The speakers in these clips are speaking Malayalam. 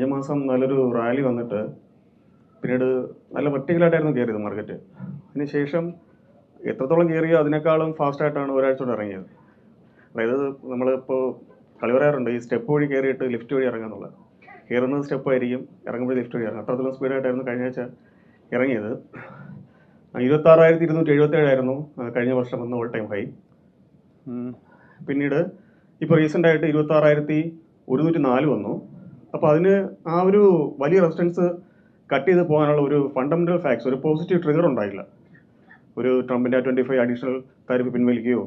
കഴിഞ്ഞ മാസം നല്ലൊരു റാലി വന്നിട്ട് പിന്നീട് നല്ല വെർട്ടിക്കലായിട്ടായിരുന്നു കയറിയത് മാർക്കറ്റ്. അതിനുശേഷം എത്രത്തോളം കയറിയോ അതിനേക്കാളും ഫാസ്റ്റായിട്ടാണ് ഒരാഴ്ച കൊണ്ട് ഇറങ്ങിയത്. അതായത് നമ്മളിപ്പോൾ കളി പറയാറുണ്ട്, ഈ സ്റ്റെപ്പ് വഴി കയറിയിട്ട് ലിഫ്റ്റ് വഴി ഇറങ്ങാന്നുള്ളത്. കയറുന്നത് സ്റ്റെപ്പ് ആയിരിക്കും, ഇറങ്ങുമ്പോൾ ലിഫ്റ്റ് വഴി ഇറങ്ങും. അത്രത്തോളം സ്പീഡായിട്ടായിരുന്നു കഴിഞ്ഞ ആഴ്ച ഇറങ്ങിയത്. 26,277 ആയിരുന്നു കഴിഞ്ഞ വർഷം വന്ന ഓൾ ടൈം ഹൈ. പിന്നീട് ഇപ്പോൾ റീസെൻ്റായിട്ട് 26,104 വന്നു. അപ്പോൾ അതിന് ആ ഒരു വലിയ റെസിസ്റ്റൻസ് കട്ട് ചെയ്ത് പോകാനുള്ള ഒരു ഫണ്ടമെൻ്റൽ ഫാക്ട്സ്, ഒരു പോസിറ്റീവ് ട്രിഗർ ഉണ്ടായില്ല. ഒരു ട്രംപിൻ്റെ 25 അഡീഷണൽ താരിഫ് പിൻവലിക്കുകയോ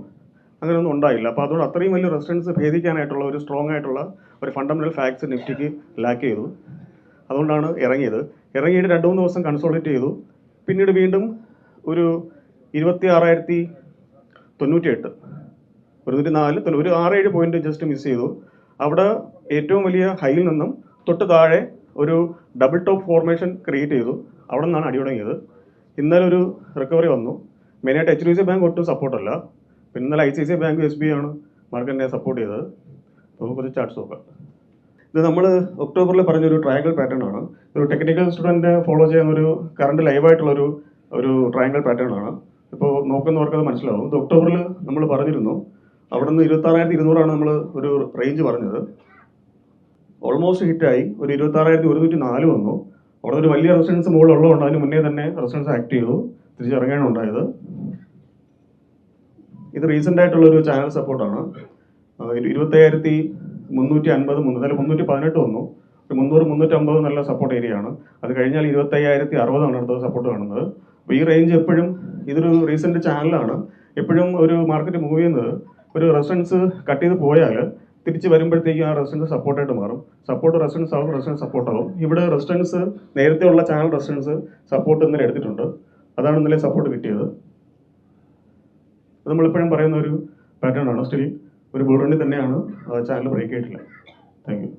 അങ്ങനെയൊന്നും ഉണ്ടായില്ല. അപ്പോൾ അതുകൊണ്ട് അത്രയും വലിയ റെസിസ്റ്റൻസ് ഭേദിക്കാനായിട്ടുള്ള ഒരു സ്ട്രോങ് ആയിട്ടുള്ള ഒരു ഫണ്ടമെൻ്റൽ ഫാക്ട്സ് നിഫ്റ്റിക്ക് ലാക്ക് ചെയ്തു. അതുകൊണ്ടാണ് ഇറങ്ങിയത്. ഇറങ്ങിയിട്ട് 2-3 ദിവസം കൺസോളിഡേറ്റ് ചെയ്തു. പിന്നീട് വീണ്ടും ഒരു 26,098, 104, ഒരു 6-7 പോയിന്റ് ജസ്റ്റ് മിസ് ചെയ്തു. അവിടെ ഏറ്റവും വലിയ ഹൈയിൽ നിന്നും തൊട്ട് താഴെ ഒരു ഡബിൾ ടോപ്പ് ഫോർമേഷൻ ക്രിയേറ്റ് ചെയ്തു. അവിടെ നിന്നാണ് അടി തുടങ്ങിയത്. ഇന്നലെ ഒരു റിക്കവറി വന്നു. മെയിനായിട്ട് HDFC ബാങ്ക് ഒട്ടും സപ്പോർട്ടല്ല. പിന്നെ ഇന്നലെ ICICI ബാങ്ക് SBI ആണ് മാർക്കറ്റിനെ സപ്പോർട്ട് ചെയ്തത്. നമുക്ക് കുറച്ച് ചാർട്ട്സ് നോക്കാം. ഇത് നമ്മൾ ഒക്ടോബറിൽ പറഞ്ഞൊരു ട്രയാങ്കിൾ പാറ്റേൺ ആണ്. ഒരു ടെക്നിക്കൽ സ്റ്റുഡൻറ്റ് ഫോളോ ചെയ്യുന്നൊരു കറണ്ട് ലൈവായിട്ടുള്ളൊരു ട്രയാങ്കിൾ പാറ്റേൺ ആണ്. ഇപ്പോൾ നോക്കുന്നവർക്ക് അത് മനസ്സിലാവും. ഇത് ഒക്ടോബറിൽ നമ്മൾ പറഞ്ഞിരുന്നു. അവിടെ നിന്ന് 26,200 നമ്മൾ ഒരു റേഞ്ച് പറഞ്ഞത്. ഓൾമോസ്റ്റ് ഹിറ്റായി. ഒരു 26,104 വന്നു. അവിടെ ഒരു വലിയ റെസിസ്റ്റൻസ് മുകളിലുള്ളതുകൊണ്ട് അതിന് മുന്നേ തന്നെ റെസിസ്റ്റൻസ് ആക്ട് ചെയ്തു, തിരിച്ചിറങ്ങാനാണ് ഉണ്ടായത്. ഇത് റീസെൻ്റ് ആയിട്ടുള്ളൊരു ചാനൽ സപ്പോർട്ടാണ്. 25,350, അതായത് 318 വന്നു. ഒരു 300-350 നല്ല സപ്പോർട്ട് ഏരിയ ആണ്. അത് കഴിഞ്ഞാൽ 25,060 അടുത്ത സപ്പോർട്ട് കാണുന്നത്. അപ്പോൾ ഈ റേഞ്ച് എപ്പോഴും ഇതൊരു റീസെൻ്റ് ചാനലാണ്. എപ്പോഴും ഒരു മാർക്കറ്റ് മൂവ് ചെയ്യുന്നത് ഒരു റെസിസ്റ്റൻസ് കട്ട് ചെയ്ത് പോയാൽ തിരിച്ച് വരുമ്പോഴത്തേക്കും ആ റെസിസ്റ്റൻസ് സപ്പോർട്ടായിട്ട് മാറും. സപ്പോർട്ട് റെസിസ്റ്റൻസ് ആവും, റെസിസ്റ്റൻസ് സപ്പോർട്ടാവും. ഇവിടെ റെസിസ്റ്റൻസ് നേരത്തെ ഉള്ള ചാനൽ റെസിസ്റ്റൻസ് സപ്പോർട്ട് ഇന്നലെ എടുത്തിട്ടുണ്ട്. അതാണ് ഇന്നലെ സപ്പോർട്ട് കിട്ടിയത്. അത് നമ്മളെപ്പോഴും പറയുന്ന ഒരു പാറ്റേൺ ആണ്. സ്റ്റിൽ ഒരു ബുൾ റണ്ണിൽ തന്നെയാണ്, ചാനൽ ബ്രേക്ക് ആയിട്ടില്ല. Thank you.